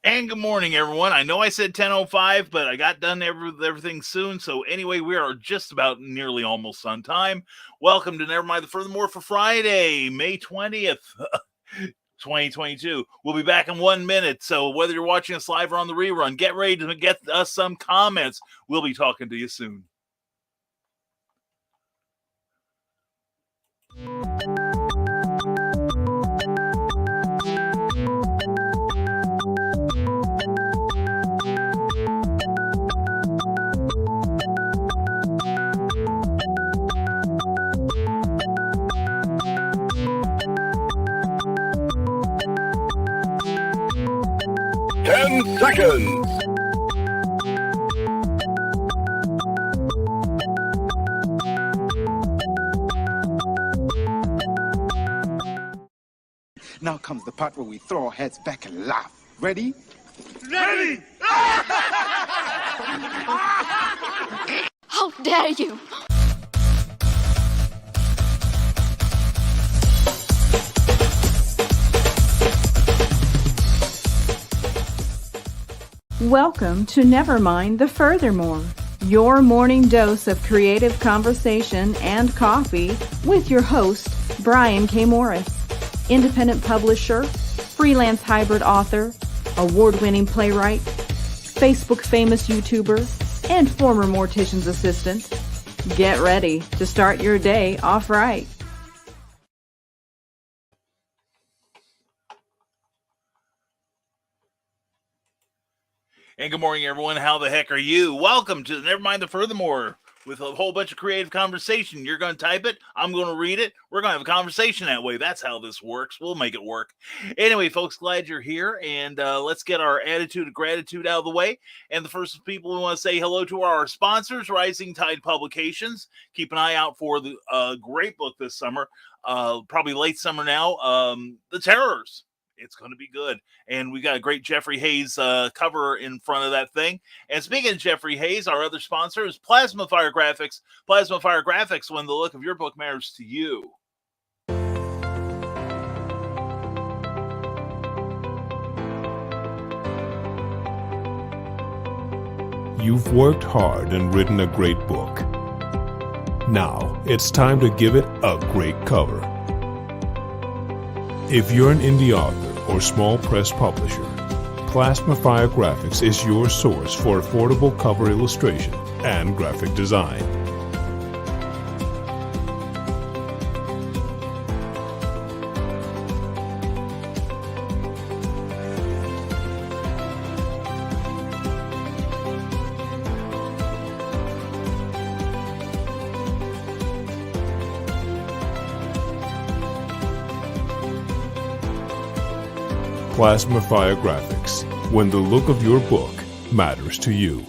And good morning, everyone. I know I said 10:05, but I got done everything soon. So anyway, we are just about nearly almost on time. Welcome to Nevermind the Furthermore for Friday, May 20th, 2022. We'll be back in 1 minute. So whether you're watching us live or on the rerun, get ready to get us some comments. We'll be talking to you soon. Seconds. Now comes the part where we throw our heads back and laugh. Ready? Ready! How dare you! Welcome to Nevermind the Furthermore, your morning dose of creative conversation and coffee with your host, Brian K. Morris, independent publisher, freelance hybrid author, award-winning playwright, Facebook famous YouTuber, and former mortician's assistant. Get ready to start your day off right. And good morning, everyone. How the heck are you? Welcome to Nevermind the Furthermore with a whole bunch of creative conversation. You're going to type it. I'm going to read it. We're going to have a conversation that way. That's how this works. We'll make it work. Anyway, folks, glad you're here. And let's get our attitude of gratitude out of the way. And the first people we want to say hello to are our sponsors, Rising Tide Publications. Keep an eye out for the great book this summer, probably late summer now, The Terrors. It's going to be good. And we got a great Jeffrey Hayes cover in front of that thing. And speaking of Jeffrey Hayes, our other sponsor is Plasma Fire Graphics. Plasma Fire Graphics, when the look of your book matters to you. You've worked hard and written a great book. Now it's time to give it a great cover. If you're an indie author or small press publisher, Plasma Fire Graphics is your source for affordable cover illustration and graphic design. Plasma Fire Graphics, when the look of your book matters to you.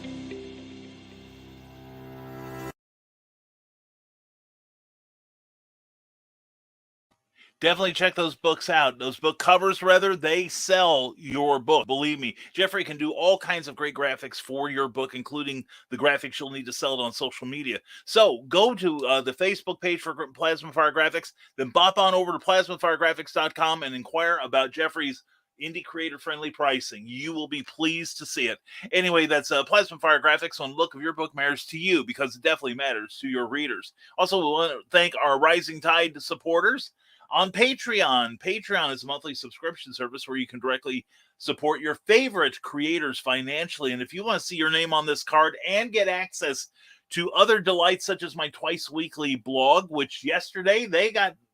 Definitely check those books out. Those book covers, rather, they sell your book. Believe me, Jeffrey can do all kinds of great graphics for your book, including the graphics you'll need to sell it on social media. So go to the Facebook page for Plasma Fire Graphics, then bop on over to plasmafiregraphics.com and inquire about Jeffrey's indie creator friendly pricing. You will be pleased to see it. Anyway, that's Plasma Fire Graphics on look of your book matters to you, because it definitely matters to your readers. Also, we want to thank our Rising Tide supporters on Patreon. Patreon is a monthly subscription service where you can directly support your favorite creators financially. And if you want to see your name on this card and get access to other delights such as my twice weekly blog, which yesterday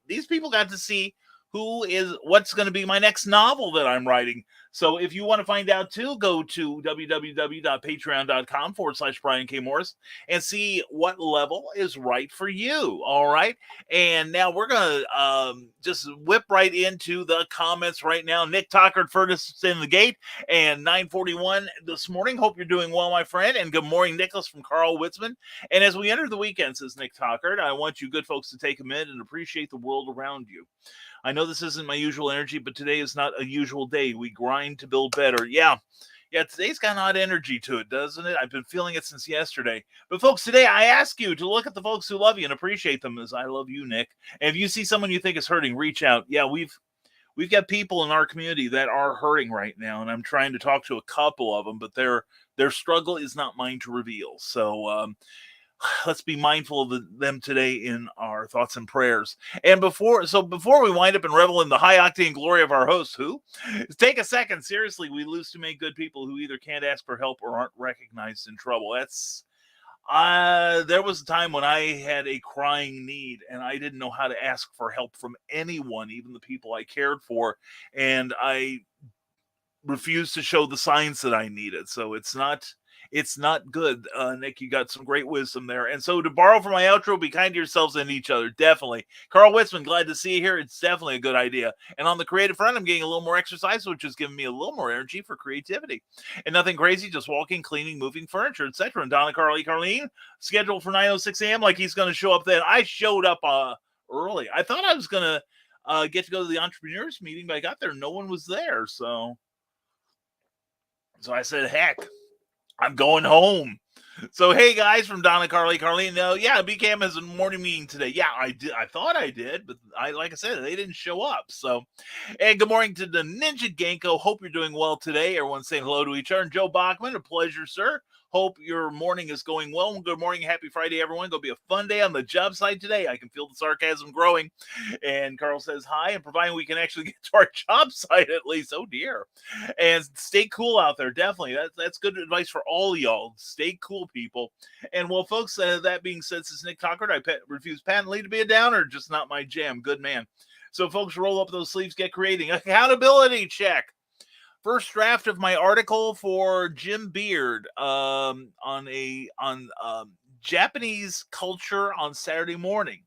these people got to see what's going to be my next novel that I'm writing. So if you want to find out too, go to www.patreon.com/Brian K. Morris and see what level is right for you. All right. And now we're going to just whip right into the comments right now. Nick Tockard furthest in the gate and 9:41 this morning. Hope you're doing well, my friend. And good morning, Nicholas from Carl Witzman. And as we enter the weekend, says Nick Tockard, I want you good folks to take a minute and appreciate the world around you. I know this isn't my usual energy, but today is not a usual day. We grind to build better. Yeah, today's got an odd energy to it, doesn't it? I've been feeling it since yesterday. But folks, today I ask you to look at the folks who love you and appreciate them as I love you, Nick. And if you see someone you think is hurting, reach out. Yeah, we've we've got people in our community that are hurting right now, and I'm trying to talk to a couple of them, but their struggle is not mine to reveal. So let's be mindful of them today in our thoughts and prayers. And before we wind up and revel in the high octane glory of our host, who take a second. Seriously, we lose too many good people who either can't ask for help or aren't recognized in trouble. There was a time when I had a crying need and I didn't know how to ask for help from anyone, even the people I cared for, and I refused to show the signs that I needed. So it's not good. Nick, you got some great wisdom there. And so to borrow from my outro, be kind to yourselves and each other. Definitely. Carl Witzman, glad to see you here. It's definitely a good idea. And on the creative front, I'm getting a little more exercise, which is giving me a little more energy for creativity. And nothing crazy, just walking, cleaning, moving furniture, etc. And Donna Carlene, scheduled for 9:06 a.m. like he's going to show up then. I showed up early. I thought I was going to get to go to the entrepreneurs meeting, but I got there. No one was there. So I said, heck, I'm going home. So, hey, guys, from Donna Carlene. Yeah, BCAM has a morning meeting today. Yeah, I did. I thought I did, but like I said, they didn't show up. So, and good morning to the Ninja Genko. Hope you're doing well today. Everyone's saying hello to each other. And Joe Bachman, a pleasure, sir. Hope your morning is going well. Good morning. Happy Friday, everyone. Going to be a fun day on the job site today. I can feel the sarcasm growing. And Carl says hi. And providing we can actually get to our job site at least. Oh, dear. And stay cool out there. Definitely. That's good advice for all of y'all. Stay cool, people. And well, folks, that being said, since Nick Tucker, I refuse patently to be a downer. Just not my jam. Good man. So, folks, roll up those sleeves. Get creating. Accountability check. First draft of my article for Jim Beard on Japanese culture on Saturday morning.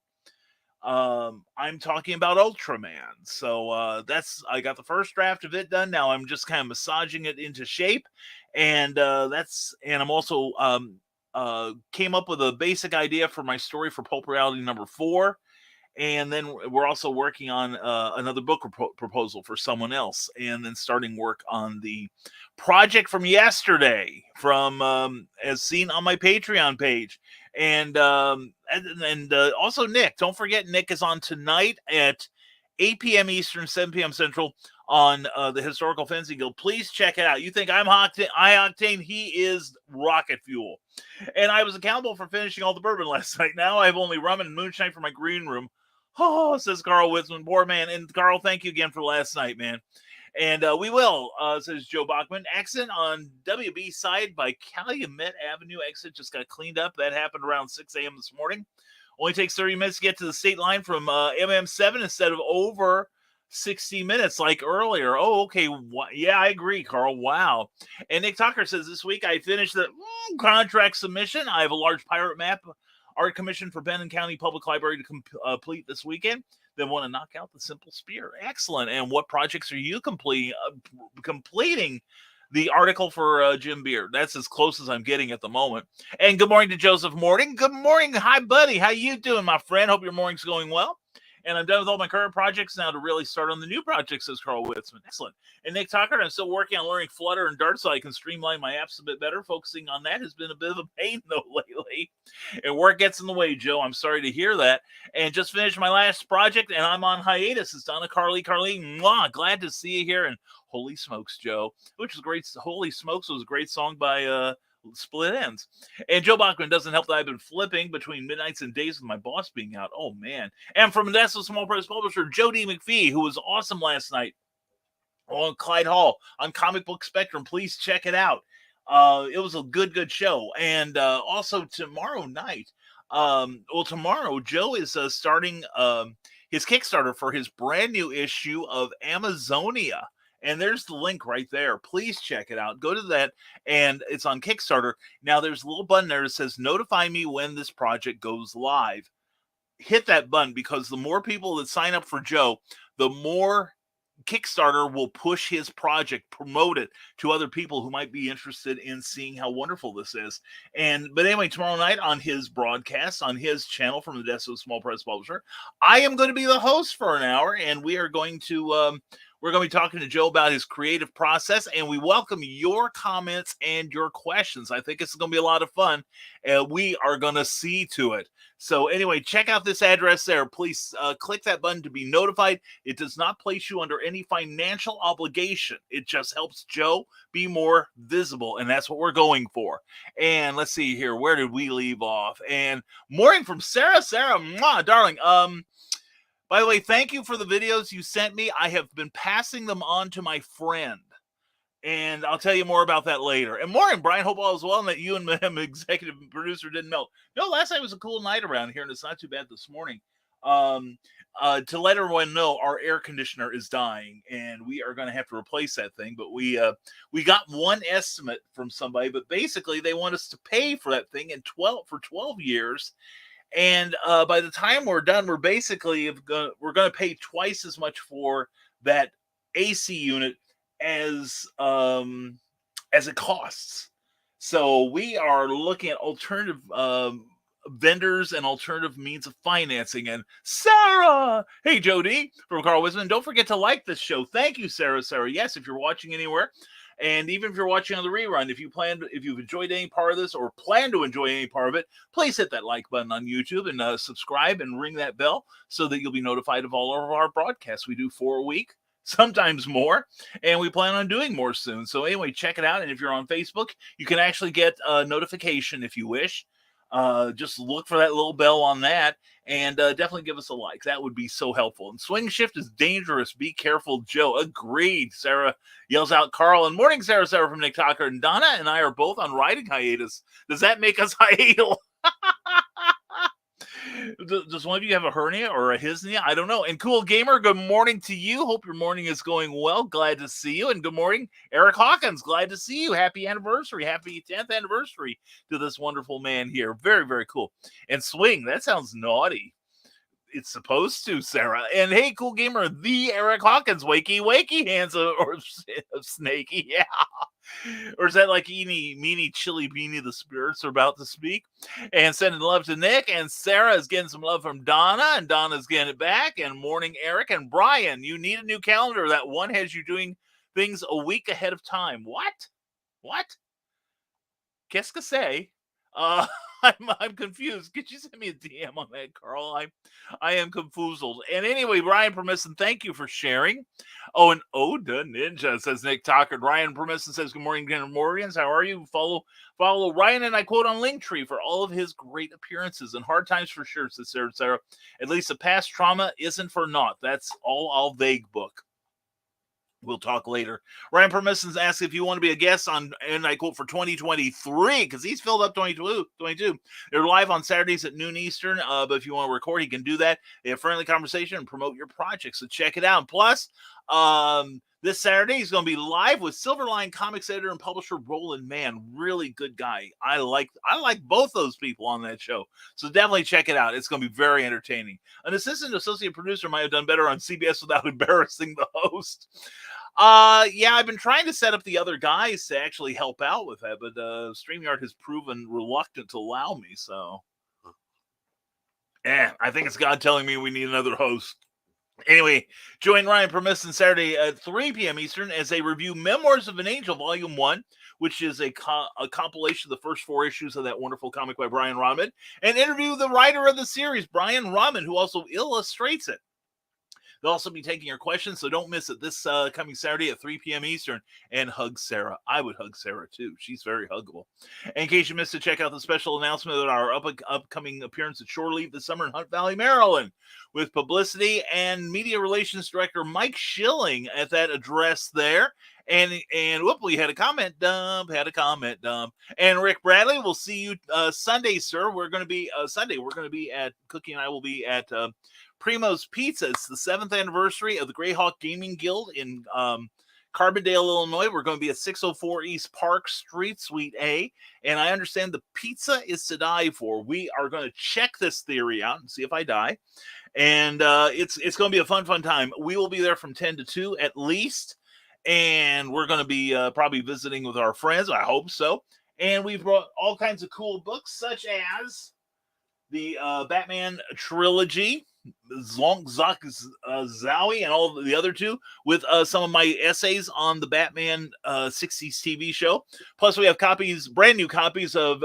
I'm talking about Ultraman. So I got the first draft of it done. Now I'm just kind of massaging it into shape, and I'm also came up with a basic idea for my story for Pulp Reality number 4. And then we're also working on another book proposal for someone else, and then starting work on the project from yesterday, from as seen on my Patreon page, and also Nick. Don't forget, Nick is on tonight at 8 p.m. Eastern, 7 p.m. Central on the Historical Fencing Guild. Please check it out. You think I'm high octane? He is rocket fuel. And I was accountable for finishing all the bourbon last night. Now I have only rum and moonshine for my green room. Oh, says Carl Witzman. Poor man. And Carl, thank you again for last night, man. And we will, says Joe Bachman. Accident on WB side by Calumet Avenue. Exit just got cleaned up. That happened around 6 a.m. this morning. Only takes 30 minutes to get to the state line from MM7 instead of over 60 minutes like earlier. Oh, okay. Yeah, I agree, Carl. Wow. And Nick Tucker says this week I finished the contract submission. I have a large pirate map art commission for Benton County Public Library to complete this weekend. Then want to knock out the Simple Spear. Excellent. And what projects are you completing the article for Jim Beard? That's as close as I'm getting at the moment. And good morning to Joseph Morning. Good morning. Hi, buddy. How you doing, my friend? Hope your morning's going well. And I'm done with all my current projects now to really start on the new projects, says Carl Witzman. Excellent. And Nick Tucker, I'm still working on learning Flutter and Dart so I can streamline my apps a bit better. Focusing on that has been a bit of a pain, though, lately. And work gets in the way, Joe. I'm sorry to hear that. And just finished my last project, and I'm on hiatus. It's Donna Carlene. Mwah, glad to see you here. And holy smokes, Joe, which is great. Holy smokes was a great song by Split Ends. And Joe Bachman, doesn't help that I've been flipping between midnights and days with my boss being out. Oh, man. And from Odessa Small Press Publisher, Joe D. McPhee, who was awesome last night on Clyde Hall on Comic Book Spectrum. Please check it out. It was a good show. And also tomorrow night, tomorrow, Joe is starting his Kickstarter for his brand new issue of Amazonia. And there's the link right there. Please check it out. Go to that, and it's on Kickstarter. Now, there's a little button there that says, notify me when this project goes live. Hit that button, because the more people that sign up for Joe, the more Kickstarter will push his project, promote it to other people who might be interested in seeing how wonderful this is. But anyway, tomorrow night on his broadcast, on his channel from the Odessa Small Press Publisher, I am going to be the host for an hour, and we are going to We're going to be talking to Joe about his creative process, and we welcome your comments and your questions. I think it's going to be a lot of fun, and we are going to see to it. So anyway, check out this address there. Please click that button to be notified. It does not place you under any financial obligation. It just helps Joe be more visible, and that's what we're going for. And let's see here. Where did we leave off? And morning from Sarah. Sarah, mwah, darling. By the way, thank you for the videos you sent me. I have been passing them on to my friend, and I'll tell you more about that later. And morning, Brian. Hope all is well, and that you and my executive producer didn't know. No, last night was a cool night around here, and it's not too bad this morning. To let everyone know, our air conditioner is dying, and we are going to have to replace that thing. But we got one estimate from somebody, but basically they want us to pay for that thing for 12 years. And by the time we're done, we're basically going to pay twice as much for that AC unit as it costs. So we are looking at alternative vendors and alternative means of financing. And Sarah, hey Jody from Carl Wisman, don't forget to like this show. Thank you, Sarah. Sarah, yes, if you're watching anywhere. And even if you're watching on the rerun, if you've enjoyed any part of this or plan to enjoy any part of it, please hit that like button on YouTube and subscribe and ring that bell so that you'll be notified of all of our broadcasts. We do 4 a week, sometimes more, and we plan on doing more soon. So anyway, check it out. And if you're on Facebook, you can actually get a notification if you wish. Just look for that little bell on that, and definitely give us a like. That would be so helpful. And swing shift is dangerous. Be careful, Joe. Agreed. Sarah yells out, Carl. And morning, Sarah. Sarah from Nick Tucker. And Donna and I are both on riding hiatus. Does that make us hiatal? Does one of you have a hernia or a hisnia? I don't know. And Cool Gamer, good morning to you. Hope your morning is going well. Glad to see you. And good morning, Eric Hawkins. Glad to see you. Happy anniversary. Happy 10th anniversary to this wonderful man here. Very, very cool. And swing, that sounds naughty. It's supposed to, Sarah. And hey, Cool Gamer, the Eric Hawkins, wakey, hands of Snakey. Yeah. Or is that like Eenie, Meanie, Chili Beanie, the spirits are about to speak? And sending love to Nick. And Sarah is getting some love from Donna. And Donna's getting it back. And morning, Eric. And Brian, you need a new calendar. That one has you doing things a week ahead of time. What? Qu'est-ce que c'est? I'm confused. Could you send me a DM on that, Carl? I am confused. And anyway, Ryan Permisson, thank you for sharing. Oh, and Oda Ninja says Nick Tucker. Ryan Permisson says, good morning, Morgans. How are you? Follow Ryan, and I quote on Linktree for all of his great appearances and hard times for sure, says Sarah. At least the past trauma isn't for naught. That's all vague book. We'll talk later. Ryan Permissons asks if you want to be a guest on, and I quote, for 2023, because he's filled up 2022. They're live on Saturdays at noon Eastern, but if you want to record, he can do that. They have friendly conversation and promote your project, so check it out. Plus, this Saturday, he's going to be live with Silverline Comics editor and publisher Roland Mann. Really good guy. I like both those people on that show, so definitely check it out. It's going to be very entertaining. An associate producer might have done better on CBS without embarrassing the host. Yeah, I've been trying to set up the other guys to actually help out with that, but StreamYard has proven reluctant to allow me, so I think it's God telling me we need another host. Anyway, join Ryan Permisson Saturday at 3 p.m. Eastern as they review Memoirs of an Angel, Volume 1, which is a compilation of the first 4 issues of that wonderful comic by Brian Rodman, and interview the writer of the series, Brian Rodman, who also illustrates it. They'll also be taking your questions, so don't miss it this coming Saturday at 3 p.m. Eastern. And hug Sarah. I would hug Sarah, too. She's very huggable. And in case you missed it, check out the special announcement of our upcoming appearance at Shore Leave this summer in Hunt Valley, Maryland, with publicity and media relations director Mike Schilling at that address there. And whoop, we had a comment dump. And Rick Bradley, we'll see you Sunday, sir. We're going to be Sunday. We're going to be at Cookie and I will be at Primo's Pizza. It's the 7th anniversary of the Greyhawk Gaming Guild in Carbondale, Illinois. We're going to be at 604 East Park Street, Suite A. And I understand the pizza is to die for. We are going to check this theory out and see if I die. And it's going to be a fun time. We will be there from 10 to 2 at least. And we're going to be probably visiting with our friends. I hope so. And we've brought all kinds of cool books, such as the Batman trilogy. Zowie and all the other two with some of my essays on the Batman 60s TV show. Plus, we have brand new copies of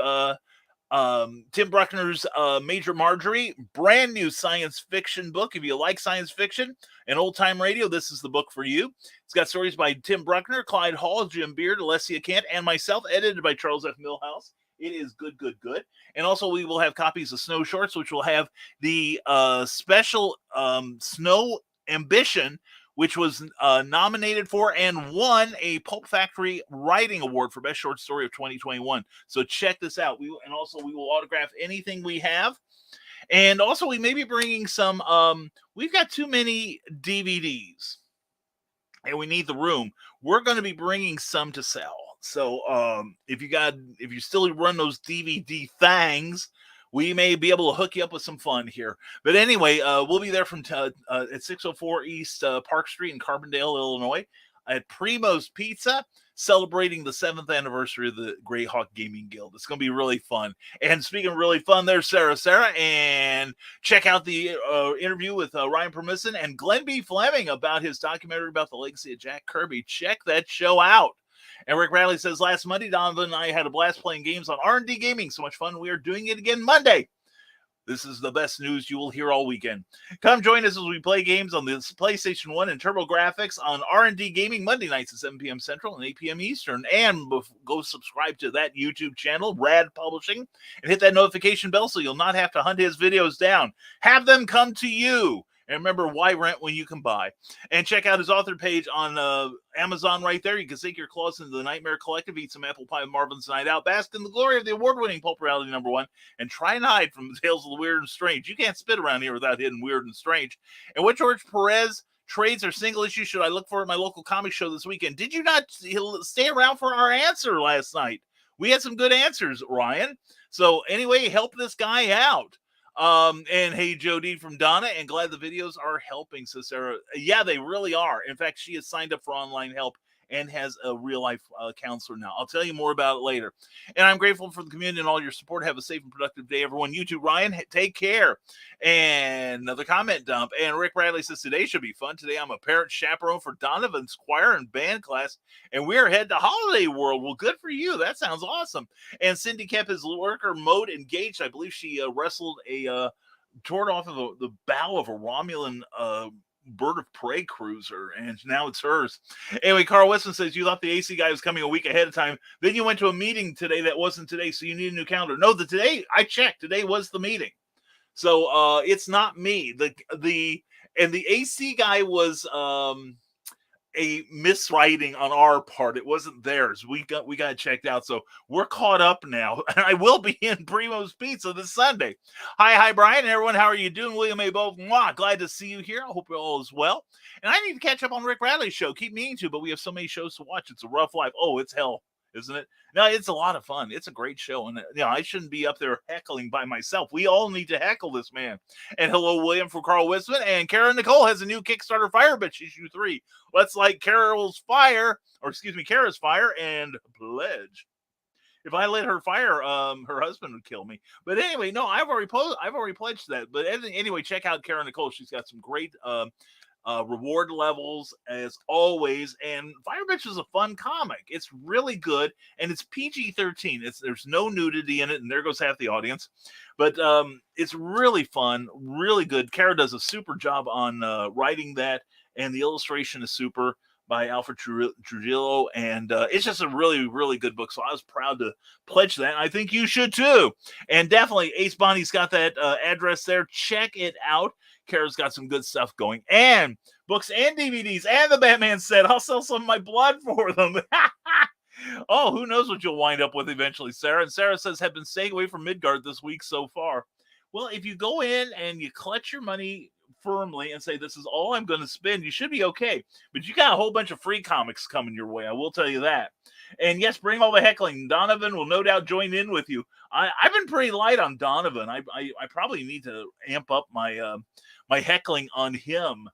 Tim Bruckner's Major Marjorie, brand new science fiction book. If you like science fiction and old time radio, this is the book for you. It's got stories by Tim Bruckner, Clyde Hall, Jim Beard, Alessia Kent, and myself, edited by Charles F. Millhouse. It is good. And also, we will have copies of Snow Shorts, which will have the special Snow Ambition, which was nominated for and won a Pulp Factory Writing Award for Best Short Story of 2021. So check this out. We will autograph anything we have. And also, we may be bringing some, we've got too many DVDs, and we need the room. We're going to be bringing some to sell. So if you still run those DVD things, we may be able to hook you up with some fun here. But anyway, we'll be there from at 604 East Park Street in Carbondale, Illinois, at Primo's Pizza, celebrating the 7th anniversary of the Greyhawk Gaming Guild. It's going to be really fun. And speaking of really fun, there's Sarah, and check out the interview with Ryan Permisson and Glenn B. Fleming about his documentary about the legacy of Jack Kirby. Check that show out. And Rick Bradley says, last Monday, Donovan and I had a blast playing games on R&D Gaming. So much fun. We are doing it again Monday. This is the best news you will hear all weekend. Come join us as we play games on the PlayStation 1 and TurboGrafx on R&D Gaming Monday nights at 7 p.m. Central and 8 p.m. Eastern. And go subscribe to that YouTube channel, Rad Publishing, and hit that notification bell so you'll not have to hunt his videos down. Have them come to you. And remember, why rent when you can buy? And check out his author page on Amazon right there. You can sink your claws into the Nightmare Collective, eat some apple pie with Marvin's Night Out, bask in the glory of the award-winning Pulp Reality #1, and try and hide from the tales of the weird and strange. You can't spit around here without hitting weird and strange. And what George Perez trades or single issue should I look for at my local comic show this weekend? Did you not stay around for our answer last night? We had some good answers, Ryan. So anyway, help this guy out. And hey, Jody from Donna, and glad the videos are helping, says Sarah. Yeah, they really are. In fact, she has signed up for online help and has a real life counselor now. I'll tell you more about it later. And I'm grateful for the community and all your support. Have a safe and productive day, everyone. You too, Ryan. Take care. And another comment dump. And Rick Bradley says, today should be fun. Today I'm a parent chaperone for Donovan's choir and band class, and we're headed to Holiday World. Well, good for you. That sounds awesome. And Cindy kept his lurker mode engaged. I believe she wrestled tore off of the bow of a Romulan bird of prey cruiser, and now it's hers. Anyway, Carl Weston says, you thought the AC guy was coming a week ahead of time, then you went to a meeting today that wasn't today, so you need a new calendar. No, today I checked, today was the meeting, so it's not me. The AC guy was a miswriting on our part. It wasn't theirs. We got it checked out, so we're caught up now. And I will be in Primo's Pizza this Sunday. Hi, Brian and everyone. How are you doing? William A. Both. Glad to see you here. I hope you're all as well. And I need to catch up on Rick Bradley's show. Keep meaning to, but we have so many shows to watch. It's a rough life. Oh, it's hell, isn't it? No, it's a lot of fun. It's a great show. And I shouldn't be up there heckling by myself. We all need to heckle this man. And hello, William from Carl Wisman. And Kara Nicole has a new Kickstarter Fire Bitch issue 3. Let's light Kara's fire and pledge. If I lit her fire, her husband would kill me. But anyway, no, I've already pledged that. But anyway, check out Kara Nicole. She's got some great reward levels as always, and Fire Bitch is a fun comic. It's really good, and it's PG-13. There's no nudity in it, and there goes half the audience, but it's really fun, really good. Kara does a super job on writing that, and the illustration is super by Alfred Trujillo, and it's just a really, really good book. So I was proud to pledge that. I think you should too. And definitely, Ace Bonnie's got that address there. Check it out. Kara's got some good stuff going, and books and DVDs and the Batman set. I'll sell some of my blood for them. Oh, who knows what you'll wind up with eventually, Sarah. And Sarah says, have been staying away from Midgard this week so far. Well, if you go in and you clutch your money firmly and say, this is all I'm going to spend, you should be okay. But you got a whole bunch of free comics coming your way. I will tell you that. And yes, bring all the heckling. Donovan will no doubt join in with you. I've been pretty light on Donovan. I probably need to amp up my my heckling on him,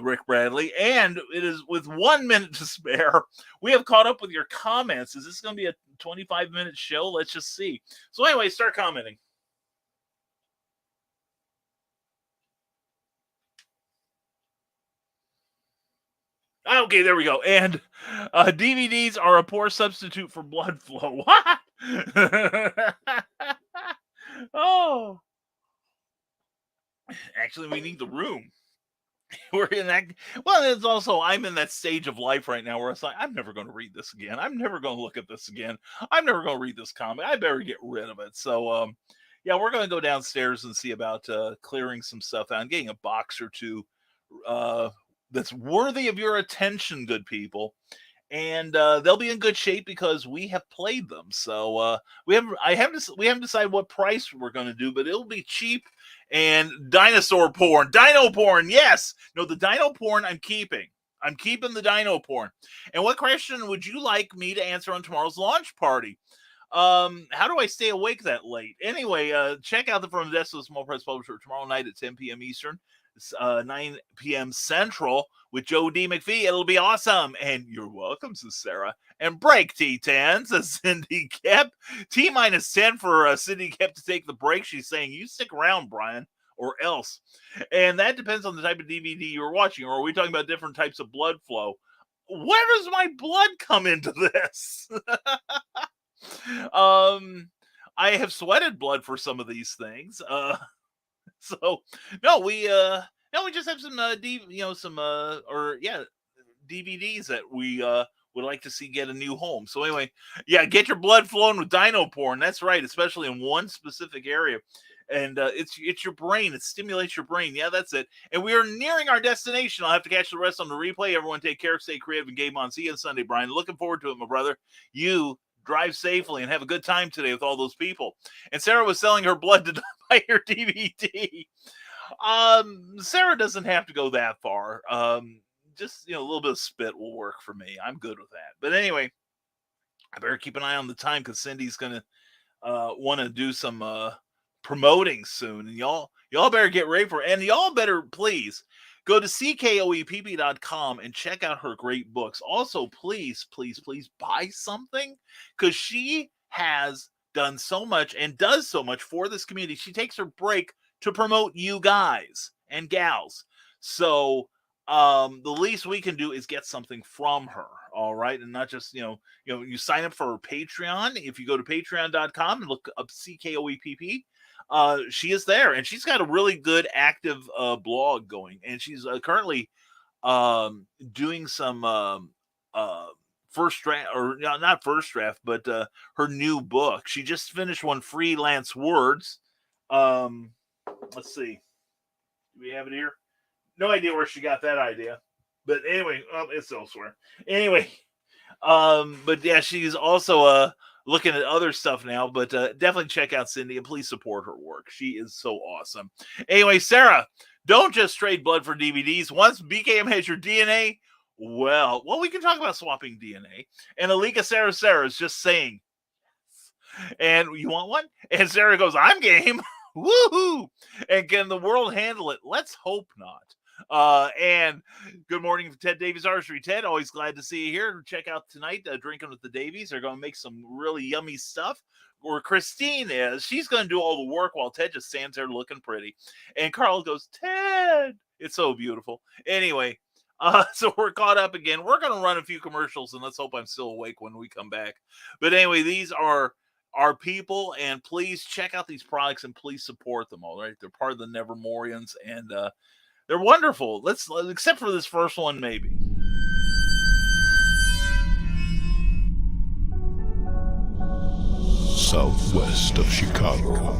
Rick Bradley. And it is with 1 minute to spare. We have caught up with your comments. Is this going to be a 25-minute show? Let's just see. So anyway, start commenting. Okay, there we go. And DVDs are a poor substitute for blood flow. What? Oh, actually, we need the room. We're in that. Well, it's also I'm in that stage of life right now where it's like I'm never going to read this again. I'm never going to look at this again. I'm never going to read this comic. I better get rid of it. So, yeah, we're going to go downstairs and see about clearing some stuff out and getting a box or two that's worthy of your attention, good people. And they'll be in good shape because we have played them. So we haven't decided what price we're going to do, but it'll be cheap and dinosaur porn, dino porn. Yes, no, the dino porn I'm keeping. I'm keeping the dino porn. And what question would you like me to answer on tomorrow's launch party? How do I stay awake that late? Anyway, check out the From the Desk of the Small Press Publisher tomorrow night at 10 p.m. Eastern, 9 p.m. Central with Joe D. McPhee. It'll be awesome. And you're welcome, says Sarah. And break T10, says Cindy Kep. T-10 for Cindy Kep to take the break. She's saying, you stick around, Brian, or else. And that depends on the type of DVD you're watching. Or are we talking about different types of blood flow? Where does my blood come into this? I have sweated blood for some of these things. So no, we just have some DVDs that we would like to see get a new home. So anyway, yeah, get your blood flowing with dino porn. That's right, especially in one specific area. And it's your brain. It stimulates your brain. Yeah, that's it. And we are nearing our destination. I'll have to catch the rest on the replay. Everyone take care, stay creative, and game on. See you on Sunday, Brian. Looking forward to it, my brother. You drive safely and have a good time today with all those people. And Sarah was selling her blood to buy her DVD. Sarah doesn't have to go that far. Just a little bit of spit will work for me. I'm good with that. But anyway, I better keep an eye on the time because Cindy's gonna want to do some promoting soon, and y'all better get ready for it. And y'all better please go to ckoepp.com and check out her great books. Also, please buy something because she has done so much and does so much for this community. She takes her break to promote you guys and gals. So the least we can do is get something from her. All right. And not just, you sign up for her Patreon. If you go to patreon.com and look up CKOEPP, she is there, and she's got a really good active blog going, and she's currently doing some first draft, or not first draft, but her new book. She just finished one, Freelance Words. Let's see, do we have it here? No idea where she got that idea, but anyway, it's elsewhere. Anyway, but yeah, she's also looking at other stuff now, but definitely check out Cindy and please support her work. She is so awesome. Anyway, Sarah, don't just trade blood for DVDs. Once BKM has your DNA, well, we can talk about swapping DNA. And Alika Sarah is just saying, and you want one? And Sarah goes, I'm game. Woohoo! And can the world handle it? Let's hope not. And good morning from Ted Davies Archery. Ted, always glad to see you here. Check out tonight, Drinking with the Davies. They're going to make some really yummy stuff. Or Christine is. She's going to do all the work while Ted just stands there looking pretty. And Carl goes, Ted! It's so beautiful. Anyway, so we're caught up again. We're going to run a few commercials, and let's hope I'm still awake when we come back. But anyway, these are our people, and please check out these products and please support them, all right? They're part of the Nevermorians, and they're wonderful. Let's, except for this first one, maybe. Southwest of Chicago,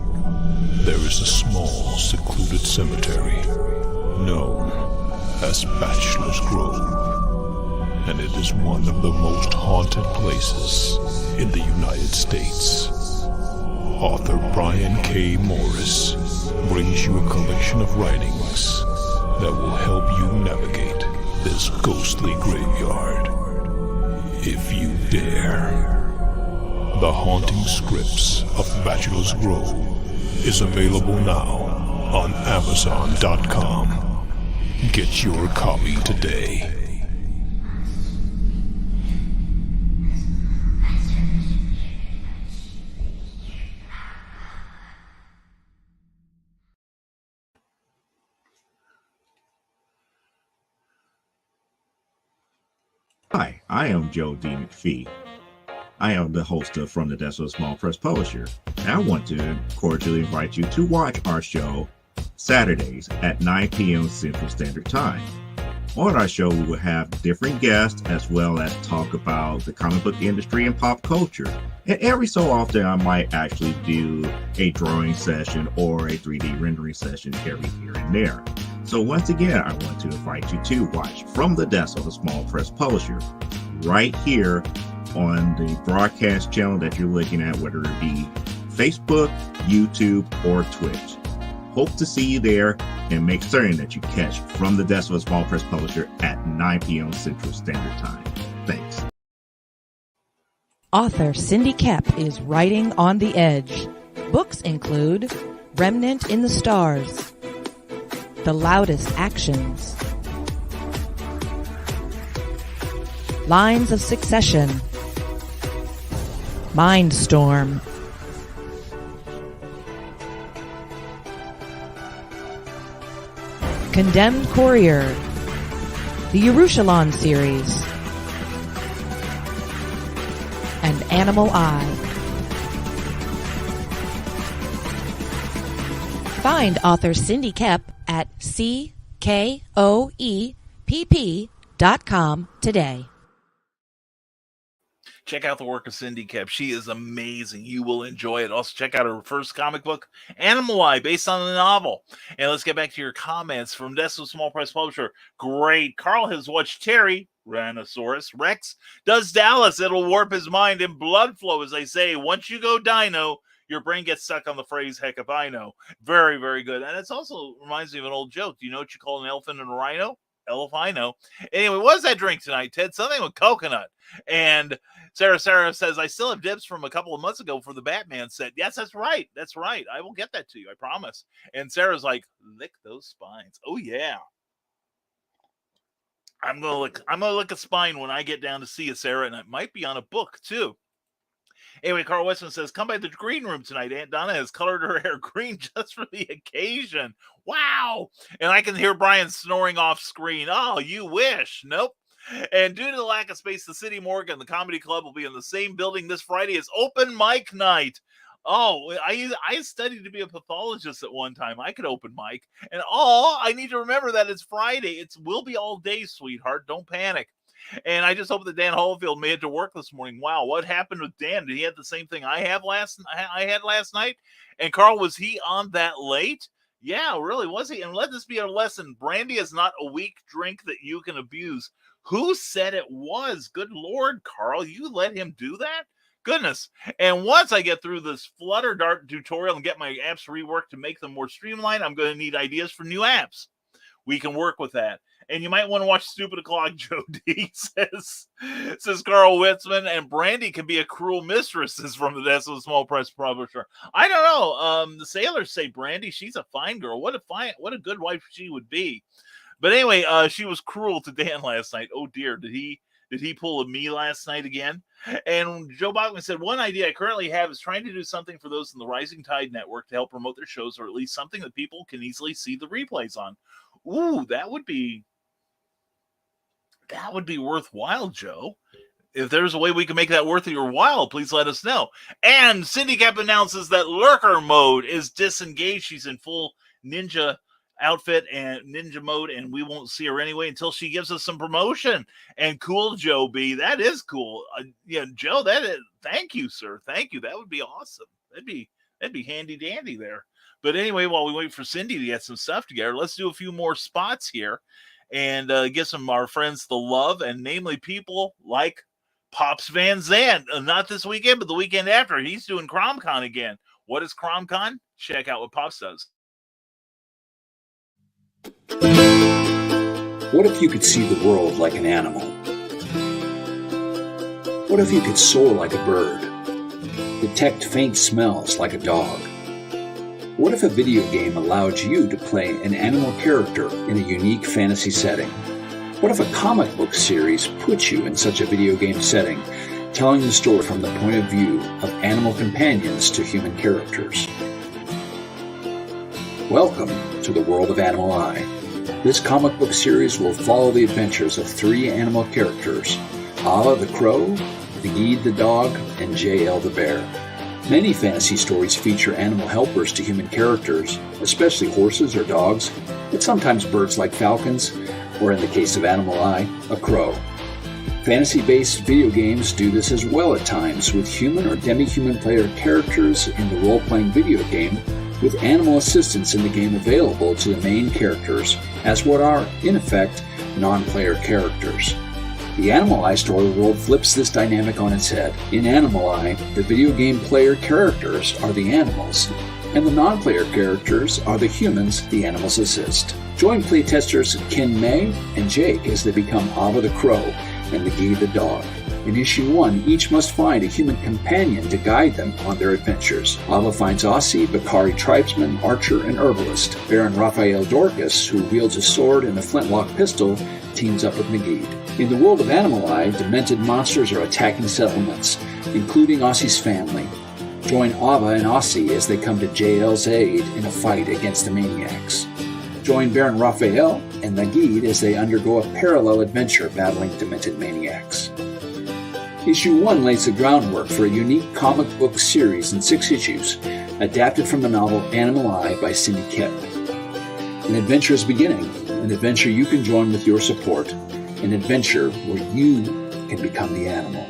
there is a small, secluded cemetery known as Bachelor's Grove, and it is one of the most haunted places in the United States. Author Brian K. Morris brings you a collection of writings that will help you navigate this ghostly graveyard, if you dare. The Haunting Scripts of Bachelor's Grove is available now on Amazon.com. Get your copy today. Hi, I am Joe D. McPhee. I am the host of From the Desk of a Small Press Publisher, and I want to cordially invite you to watch our show Saturdays at 9 p.m. Central Standard Time. On our show, we will have different guests as well as talk about the comic book industry and pop culture. And every so often, I might actually do a drawing session or a 3D rendering session every here and there. So once again, I want to invite you to watch From the Desk of a Small Press Publisher right here on the broadcast channel that you're looking at, whether it be Facebook, YouTube, or Twitch. Hope to see you there, and make certain that you catch From the Desk of a Small Press Publisher at 9 p.m. Central Standard Time. Thanks. Author Cindy Kep is writing on the edge. Books include Remnant in the Stars, The Loudest Actions, Lines of Succession, Mindstorm, Condemned Courier, the Yerushalayim series, and Animal Eye. Find author Cindy Kep at CKOEPP.com today. Check out the work of Cindy Kep. She is amazing. You will enjoy it. Also, check out her first comic book, Animal Eye, based on the novel. And let's get back to your comments from Desk of Small Press Publisher. Great. Carl has watched Terry, Rhinoceros, Rex, does Dallas. It'll warp his mind in blood flow, as they say. Once you go dino, your brain gets stuck on the phrase, heck if I know. Very, very good. And it also reminds me of an old joke. Do you know what you call an elephant and a rhino? Elfino. Anyway, what was that drink tonight, Ted? Something with coconut. And Sarah says, I still have dips from a couple of months ago for the Batman set. Yes, that's right. That's right. I will get that to you. I promise. And Sarah's like, lick those spines. Oh, yeah. I'm gonna lick a spine when I get down to see you, Sarah, and it might be on a book, too. Anyway, Carl Westman says, come by the green room tonight. Aunt Donna has colored her hair green just for the occasion. Wow. And I can hear Brian snoring off screen. Oh, you wish. Nope. And due to the lack of space, the City Morgue and the Comedy Club will be in the same building this Friday as open mic night. Oh, I studied to be a pathologist at one time. I could open mic. And I need to remember that it's Friday. It will be all day, sweetheart. Don't panic. And I just hope that Dan Holyfield made it to work this morning. Wow, what happened with Dan? Did he have the same thing I had last night? And Carl, was he on that late? Yeah, really, was he? And let this be a lesson. Brandy is not a weak drink that you can abuse. Who said it was? Good Lord, Carl, you let him do that? Goodness. And once I get through this Flutter Dart tutorial and get my apps reworked to make them more streamlined, I'm going to need ideas for new apps. We can work with that. And you might want to watch Stupid O'Clock, Joe D, says Carl Witzman. And Brandy can be a cruel mistress, is from the Desk of a Small Press Publisher. I don't know. The sailors say Brandy, she's a fine girl. What a good wife she would be. But anyway, she was cruel to Dan last night. Oh dear, did he pull a me last night again? And Joe Bachman said, one idea I currently have is trying to do something for those in the Rising Tide Network to help promote their shows, or at least something that people can easily see the replays on. Ooh, that would be worthwhile, Joe. If there's a way we can make that worth your while, please let us know. And Cindy Kep announces that Lurker mode is disengaged. She's in full ninja outfit and ninja mode, and we won't see her anyway until she gives us some promotion. And cool, Joe B, that is cool. Joe, thank you, sir. Thank you. That would be awesome. That'd be handy dandy there. But anyway, while we wait for Cindy to get some stuff together, let's do a few more spots here and give some of our friends the love, and namely people like Pops Van Zandt. Not this weekend, but the weekend after. He's doing CromCon again. What is CromCon? Check out what Pops does. What if you could see the world like an animal? What if you could soar like a bird? Detect faint smells like a dog? What if a video game allowed you to play an animal character in a unique fantasy setting? What if a comic book series put you in such a video game setting, telling the story from the point of view of animal companions to human characters? Welcome to the world of Animal Eye. This comic book series will follow the adventures of 3 animal characters Ava the crow, Nagid the dog, and JL the bear. Many fantasy stories feature animal helpers to human characters, especially horses or dogs, but sometimes birds like falcons, or in the case of Animal Eye, a crow. Fantasy-based video games do this as well at times, with human or demi-human player characters in the role-playing video game, with animal assistants in the game available to the main characters as what are, in effect, non-player characters. The Animal Eye story world flips this dynamic on its head. In Animal Eye, the video game player characters are the animals, and the non-player characters are the humans the animals assist. Join playtesters Ken May and Jake as they become Ava the crow and Nagid the dog. In Issue 1, each must find a human companion to guide them on their adventures. Ava finds Aussie, Bakari tribesman, archer, and herbalist. Baron Raphael Dorcas, who wields a sword and a flintlock pistol, teams up with Nagid. In the world of Animal Eye, demented monsters are attacking settlements, including Aussie's family. Join Ava and Aussie as they come to JL's aid in a fight against the maniacs. Join Baron Raphael and Nagid as they undergo a parallel adventure battling demented maniacs. Issue 1 lays the groundwork for a unique comic book series in 6 issues, adapted from the novel Animal Eye by Cindy Kett. An adventure is beginning, an adventure you can join with your support, an adventure where you can become the animal.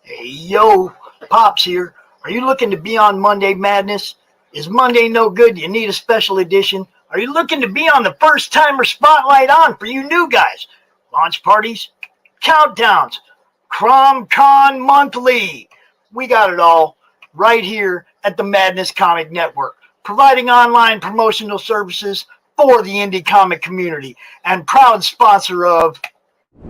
Hey, yo, Pops here. Are you looking to be on Monday Madness? Is Monday no good? You need a special edition? Are you looking to be on the first timer spotlight on for you new guys? Launch parties, countdowns, CromCon Monthly. We got it all right here at the Madness Comic Network, providing online promotional services for the indie comic community and proud sponsor of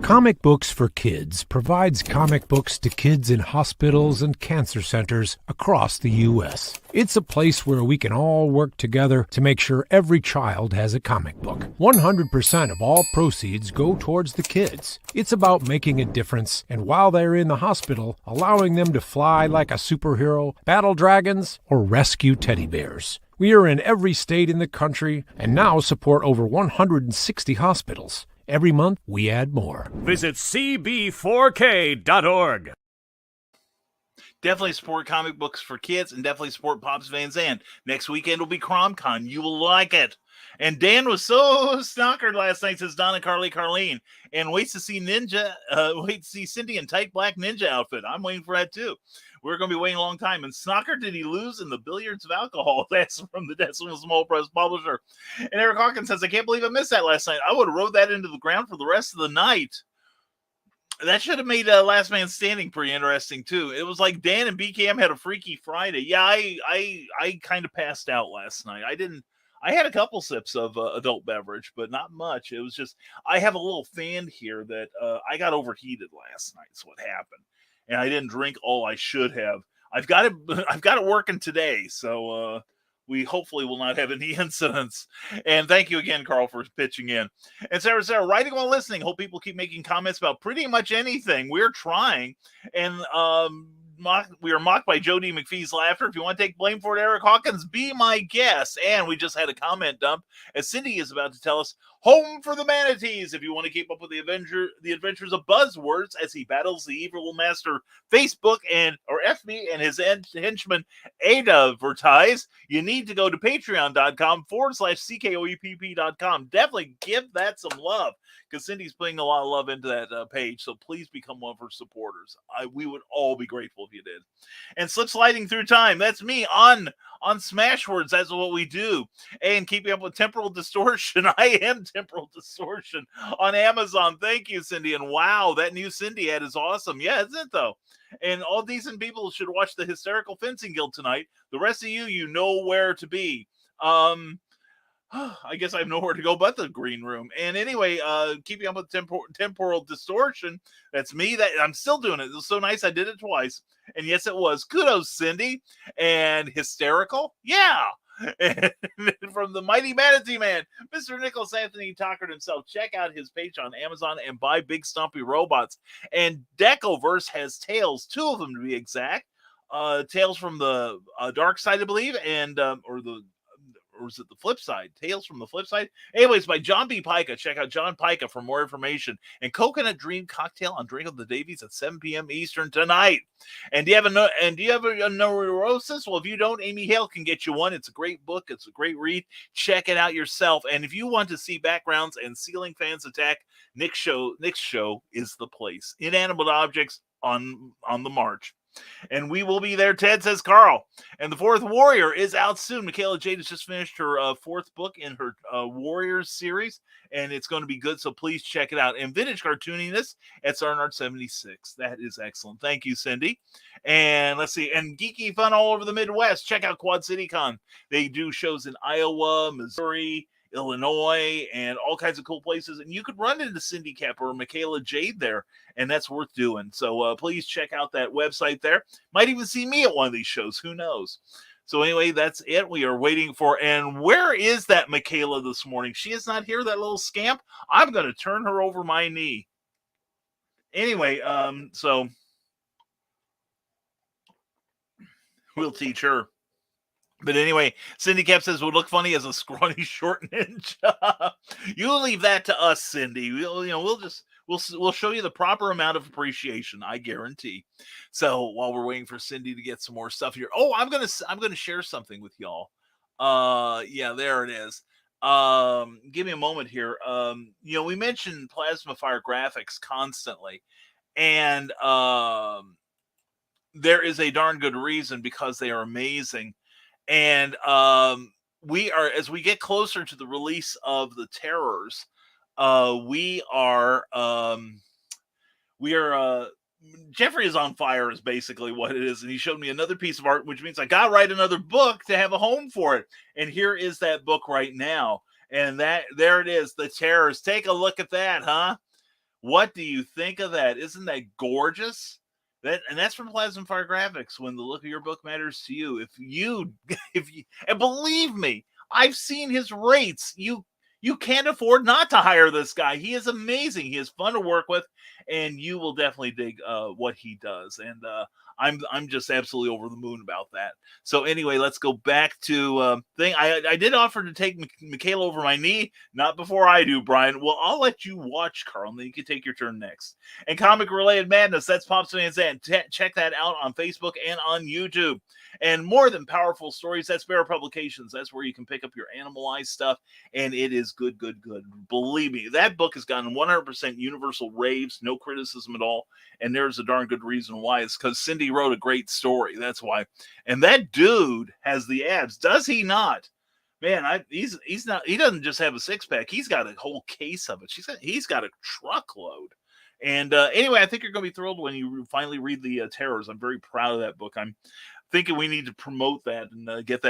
Comic Books for Kids provides comic books to kids in hospitals and cancer centers across the U.S. It's a place where we can all work together to make sure every child has a comic book. 100% of all proceeds go towards the kids. It's about making a difference, and while they're in the hospital, allowing them to fly like a superhero, battle dragons, or rescue teddy bears. We are in every state in the country and now support over 160 hospitals. Every month, we add more. Visit cb4k.org. Definitely support comic books for kids and definitely support Pops Van Zandt. Next weekend will be CromCon. You will like it. And Dan was so snockered last night, says Donna Carlene. And waits to see Cindy in tight black ninja outfit. I'm waiting for that too. We're going to be waiting a long time. And Snocker, did he lose in the billiards of alcohol? That's from the Decimal Small Press publisher. And Eric Hawkins says, I can't believe I missed that last night. I would have rode that into the ground for the rest of the night. That should have made Last Man Standing pretty interesting, too. It was like Dan and BKM had a Freaky Friday. Yeah, I kind of passed out last night. I had a couple sips of adult beverage, but not much. It was just, I have a little fan here that I got overheated last night. That's what happened. And I didn't drink all I should have. I've got it working today, so we hopefully will not have any incidents. And thank you again, Carl, for pitching in. And Sarah, writing while listening. Hope people keep making comments about pretty much anything. We're trying, and we are mocked by Joe D. McPhee's laughter. If you want to take blame for it, Eric Hawkins, be my guest. And we just had a comment dump, as Cindy is about to tell us, home for the manatees. If you want to keep up with the adventures of Buzzwords as he battles the evil master Facebook or FB and his henchman Advertise, you need to go to patreon.com/CKOEPP.com. Definitely give that some love, because Cindy's putting a lot of love into that page. So please become one of her supporters. We would all be grateful if you did. And Slip Sliding Through Time. That's me on Smashwords. That's what we do. And keeping up with Temporal Distortion. I am Temporal Distortion on Amazon. Thank you, Cindy. And wow, that new Cindy ad is awesome. Yeah, isn't it though? And all decent people should watch the Hysterical Fencing Guild tonight. The rest of you know where to be. I guess I have nowhere to go but the green room. And anyway, keeping up with Temporal Distortion. That's me. That I'm still doing it. It was so nice. I did it twice. And yes, it was. Kudos, Cindy. And Hysterical. Yeah. And from the Mighty Manatee Man, Mr. Nicholas Anthony Tucker himself. Check out his page on Amazon and buy Big Stumpy Robots. And Decoverse has Tales, 2 of them to be exact, Tales from the Dark Side, I believe, and or is it the flip side? Tales from the Flip Side? Anyways, by John B. Pica. Check out John Pica for more information. And Coconut Dream Cocktail on Drink of the Davies at 7 p.m. Eastern tonight. And do you have a neurosis? Well, if you don't, Amy Hale can get you one. It's a great book. It's a great read. Check it out yourself. And if you want to see backgrounds and ceiling fans attack, Nick's show is the place. Inanimate objects on the march. And we will be there, Ted, says Carl. And The Fourth Warrior is out soon. Michaela Jade has just finished her fourth book in her Warriors series, and it's going to be good, so please check it out. And Vintage Cartooniness at Sarnard 76. That is excellent. Thank you, Cindy. And let's see. And Geeky Fun all over the Midwest. Check out Quad City Con. They do shows in Iowa, Missouri, Illinois, and all kinds of cool places. And you could run into Cindy Cap or Michaela Jade there, and that's worth doing. So please check out that website there. Might even see me at one of these shows. Who knows? So anyway, that's it. We are waiting for, and where is that Michaela this morning? She is not here, that little scamp. I'm going to turn her over my knee. Anyway, so we'll teach her. But anyway, Cindy Cap says would look funny as a scrawny short ninja. You leave that to us, Cindy. We'll show you the proper amount of appreciation, I guarantee. So while we're waiting for Cindy to get some more stuff here, I'm gonna share something with y'all. Yeah, there it is. Give me a moment here. We mentioned Plasma Fire Graphics constantly, and there is a darn good reason, because they are amazing. And we are, as we get closer to the release of the Terrors, we are Jeffrey is on fire is basically what it is. And he showed me another piece of art, which means I got to write another book to have a home for it. And here is that book right now. And there it is, The Terrors. Take a look at that, huh? What do you think of that? Isn't that gorgeous? That's from Plasma Fire Graphics. When the look of your book matters to you, if you, and believe me, I've seen his rates. You can't afford not to hire this guy. He is amazing. He is fun to work with, and you will definitely dig what he does. And I'm just absolutely over the moon about that. So anyway, let's go back to thing. I did offer to take Michaela over my knee, not before I do, Brian. Well, I'll let you watch, Carl, and then you can take your turn next. And Comic Related Madness, that's Pops Van Zandt. Check that out on Facebook and on YouTube. And More Than Powerful Stories, that's Bear Publications. That's where you can pick up your Animalized stuff, and it is good. Believe me, that book has gotten 100% universal raves, no criticism at all, and there's a darn good reason why. It's because Cindy wrote a great story. That's why. And that dude has the abs, does he not? Man, he's not. He doesn't just have a six-pack. He's got a whole case of it. He's got a truckload. And anyway, I think you're going to be thrilled when you finally read the Terrors. I'm very proud of that book. I'm thinking we need to promote that and get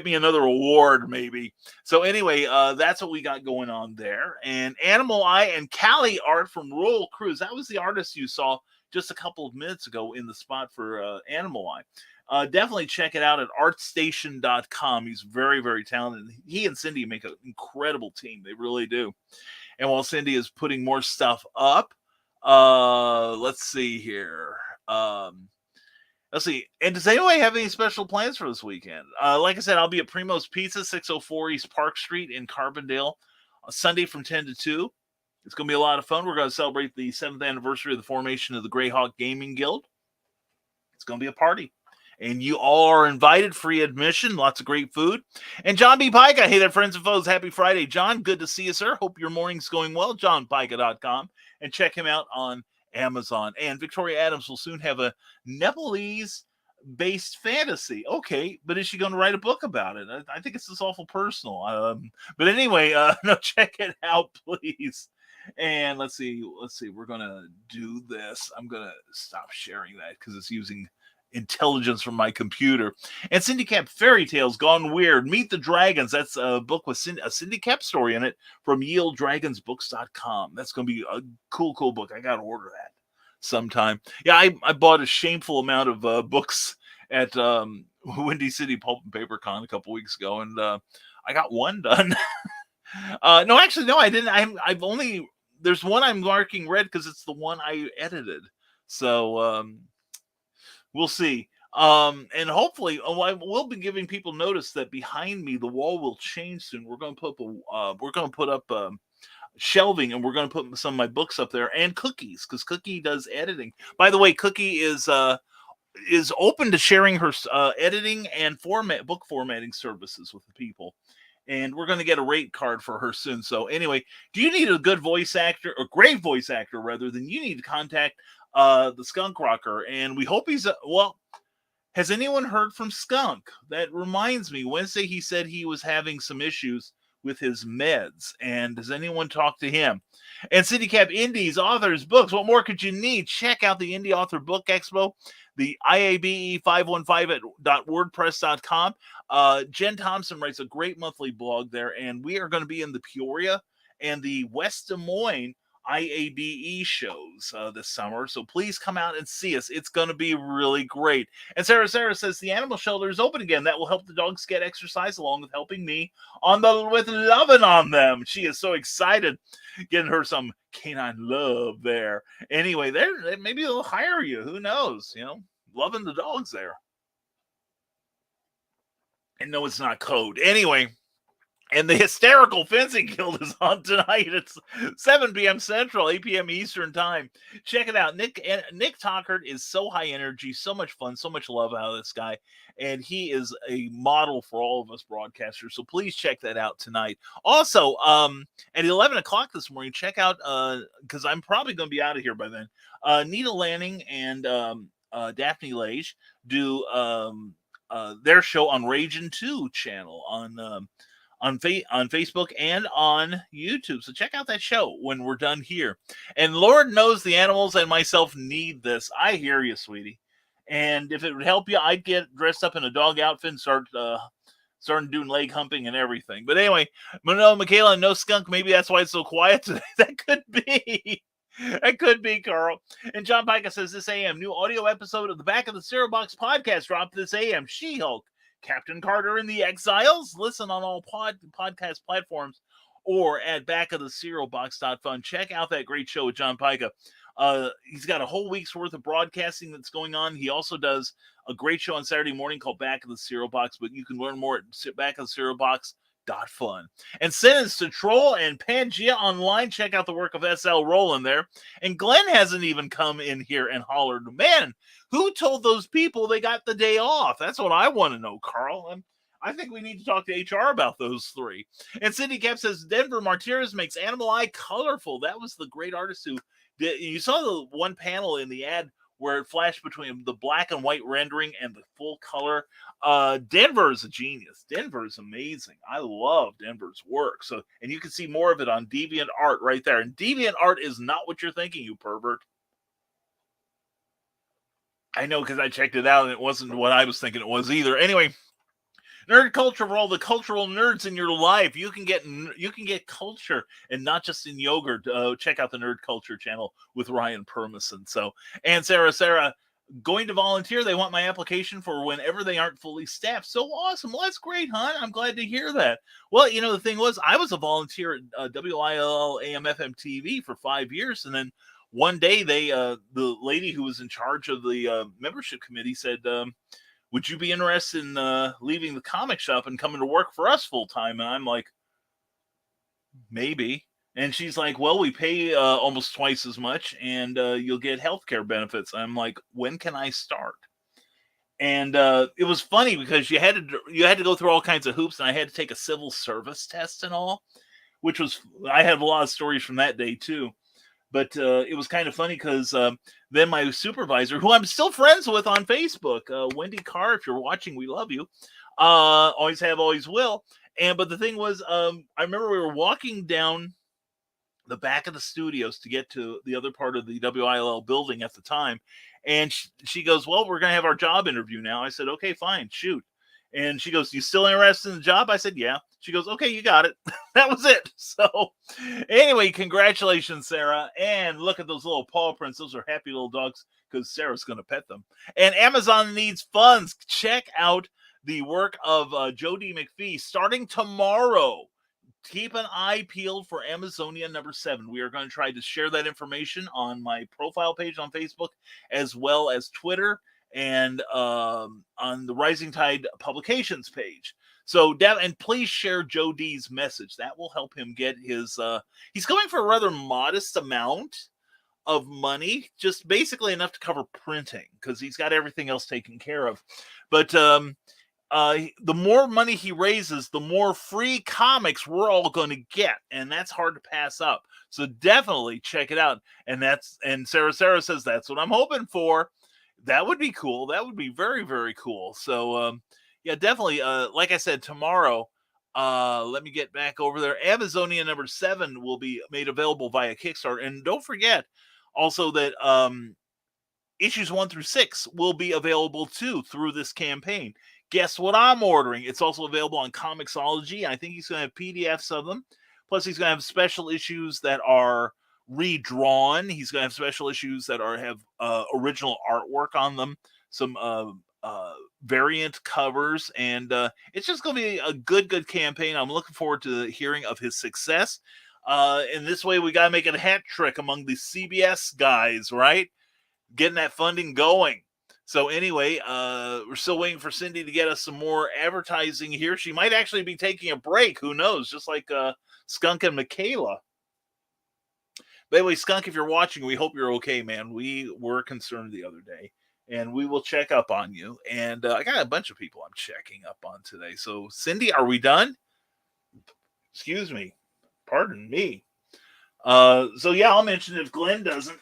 me another award maybe. So anyway, that's what we got going on there. And Animal Eye and Cali art from Royal Cruise. That was the artist you saw just a couple of minutes ago in the spot for Animal Eye. Definitely check it out at artstation.com. He's very, very talented. He and Cindy make an incredible team. They really do. And while Cindy is putting more stuff up, let's see here. Let's see. And does anyone have any special plans for this weekend? Like I said, I'll be at Primo's Pizza, 604 East Park Street in Carbondale, Sunday from 10 to 2. It's going to be a lot of fun. We're going to celebrate the 7th anniversary of the formation of the Greyhawk Gaming Guild. It's going to be a party. And you all are invited, free admission, lots of great food. And John B. Pica, hey there, friends and foes. Happy Friday. John, good to see you, sir. Hope your morning's going well. JohnPica.com. And check him out on Amazon. And Victoria Adams will soon have a Nepalese-based fantasy. Okay, but is she going to write a book about it? I think it's just awful personal. But anyway, no, check it out, please. And let's see. We're going to do this. I'm going to stop sharing that because it's using intelligence from my computer. And Cindy Cap Fairy Tales Gone Weird. Meet the Dragons. That's a book with a Cindy Cap story in it from YaleDragonsBooks.com. That's going to be a cool book. I got to order that sometime. Yeah, I bought a shameful amount of books at Windy City Pulp and Paper Con a couple weeks ago, and I got one done. No, I didn't. There's one I'm marking red because it's the one I edited. So we'll see. And hopefully, I will be giving people notice that behind me the wall will change soon. We're going to put up shelving, and we're going to put some of my books up there and Cookies, because Cookie does editing. By the way, Cookie is open to sharing her editing and book formatting services with the people. And we're going to get a rate card for her soon. So anyway, do you need a good voice actor, or great voice actor rather, then you need to contact the Skunk Rocker. And we hope he's has anyone heard from Skunk? That reminds me, Wednesday he said he was having some issues with his meds. And does anyone talk to him? And CityCap Indies, authors, books, what more could you need? Check out the Indie Author Book Expo, the IABE 515 at .wordpress.com. Jen Thompson writes a great monthly blog there, and we are going to be in the Peoria and the West Des Moines IABE shows this summer. So please come out and see us. It's going to be really great. And Sarah says the animal shelter is open again. That will help the dogs get exercise along with helping me with loving on them. She is so excited, getting her some canine love there. Anyway, maybe they'll hire you. Who knows? Loving the dogs there. And no, it's not code. Anyway. And the Hysterical Fencing Guild is on tonight. It's 7 p.m. Central, 8 p.m. Eastern Time. Check it out. Nick Tockert is so high energy, so much fun, so much love out of this guy. And he is a model for all of us broadcasters. So please check that out tonight. Also, at 11 o'clock this morning, check out, because I'm probably going to be out of here by then, Nita Lanning and Daphne Lage do their show on Ragin' 2 channel on Facebook and on YouTube. So check out that show when we're done here. And Lord knows the animals and myself need this. I hear you, sweetie. And if it would help you, I'd get dressed up in a dog outfit and starting doing leg humping and everything. But anyway, Michaela, no skunk. Maybe that's why it's so quiet today. That could be. That could be, Carl. And John Pica says this AM, new audio episode of the Back of the Cereal Box podcast dropped this AM. She-Hulk, Captain Carter and the Exiles. Listen on all podcast platforms or at backofthecerealbox.fun. Check out that great show with John Pica. He's got a whole week's worth of broadcasting that's going on. He also does a great show on Saturday morning called Back of the Cereal Box, but you can learn more at backofthecerealbox.fun. And sentence to Troll and Pangea Online. Check out the work of S.L. Rowland there. And Glenn hasn't even come in here and hollered, man, who told those people they got the day off? That's what I want to know, Carl. I think we need to talk to HR about those three. And Cindy Cap says, Denver Martires makes Animal Eye colorful. That was the great artist who did. You saw the one panel in the ad where it flashed between the black and white rendering and the full color. Denver is a genius. Denver is amazing. I love Denver's work. So, and you can see more of it on DeviantArt right there. And DeviantArt is not what you're thinking, you pervert. I know, because I checked it out and it wasn't what I was thinking it was either. Anyway, nerd culture for all the cultural nerds in your life. You can get culture and not just in yogurt. Check out the Nerd Culture channel with Ryan Permison. So, and Sarah, going to volunteer. They want my application for whenever they aren't fully staffed. So awesome. Well, that's great, hon. I'm glad to hear that. Well, the thing was, I was a volunteer at WILL AM FM TV for 5 years, and then one day the lady who was in charge of the membership committee said, would you be interested in leaving the comic shop and coming to work for us full time? And I'm like, maybe. And she's like, well, we pay almost twice as much, and you'll get healthcare benefits. I'm like, when can I start? And it was funny because you had to go through all kinds of hoops, and I had to take a civil service test and all, which was, I have a lot of stories from that day too. But it was kind of funny because then my supervisor, who I'm still friends with on Facebook, Wendy Carr, if you're watching, we love you. Always have, always will. But the thing was, I remember we were walking down the back of the studios to get to the other part of the WILL building at the time. And she goes, well, we're going to have our job interview now. I said, okay, fine, shoot. And she goes, you still interested in the job? I said, yeah. She goes, okay, you got it. That was it. So anyway, congratulations, Sarah. And look at those little paw prints. Those are happy little dogs because Sarah's going to pet them. And Amazon needs funds. Check out the work of Jody McPhee starting tomorrow. Keep an eye peeled for Amazonia #7. We are going to try to share that information on my profile page on Facebook as well as Twitter. and on the Rising Tide Publications page. So, and please share Joe D's message. That will help him get his. He's going for a rather modest amount of money, just basically enough to cover printing, because he's got everything else taken care of. But the more money he raises, the more free comics we're all going to get, and that's hard to pass up. So definitely check it out. And Sarah says that's what I'm hoping for. That would be cool. That would be very, very cool. So yeah, definitely. Like I said, tomorrow, let me get back over there. Amazonia number 7 will be made available via Kickstarter, and don't forget also that issues 1 through 6 will be available too through this campaign. Guess what I'm ordering? It's also available on Comixology. I think he's going to have PDFs of them. Plus, he's going to have special issues that are redrawn. He's going to have special issues that have original artwork on them, some variant covers, and it's just going to be a good campaign. I'm looking forward to hearing of his success. In this way, we got to make it a hat trick among the CBS guys, right? Getting that funding going. So anyway, we're still waiting for Cindy to get us some more advertising here. She might actually be taking a break. Who knows? Just like Skunk and Michaela. By the way, Skunk, if you're watching, we hope you're okay, man. We were concerned the other day, and we will check up on you. And I got a bunch of people I'm checking up on today. So, Cindy, are we done? Excuse me. Pardon me. So, yeah, I'll mention if Glenn doesn't.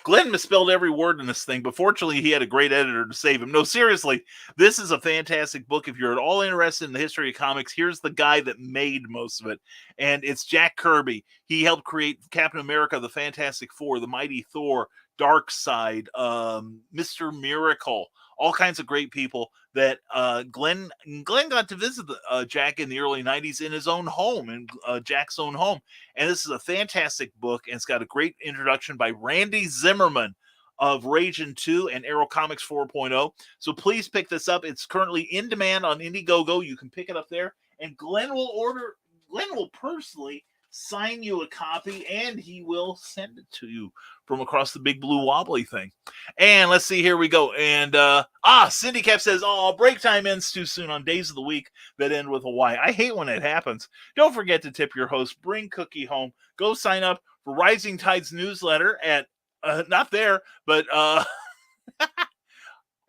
Glenn misspelled every word in this thing, but fortunately he had a great editor to save him. No, seriously, this is a fantastic book. If you're at all interested in the history of comics, here's the guy that made most of it, and it's Jack Kirby. He helped create Captain America, the Fantastic Four, the Mighty Thor, Darkseid, Mr. Miracle, all kinds of great people that Glenn got to visit Jack in the early 90s in his own home, in Jack's own home. And this is a fantastic book, and it's got a great introduction by Randy Zimmerman of Ragin' 2 and Arrow Comics 4.0. So please pick this up. It's currently in demand on Indiegogo. You can pick it up there. And Glenn will personally sign you a copy, and he will send it to you from across the big blue wobbly thing. And let's see, here we go. And Cindy Cap says, break time ends too soon on days of the week that end with a Y. I hate when it happens. Don't forget to tip your host. Bring cookie home. Go sign up for Rising Tide's newsletter at not there, but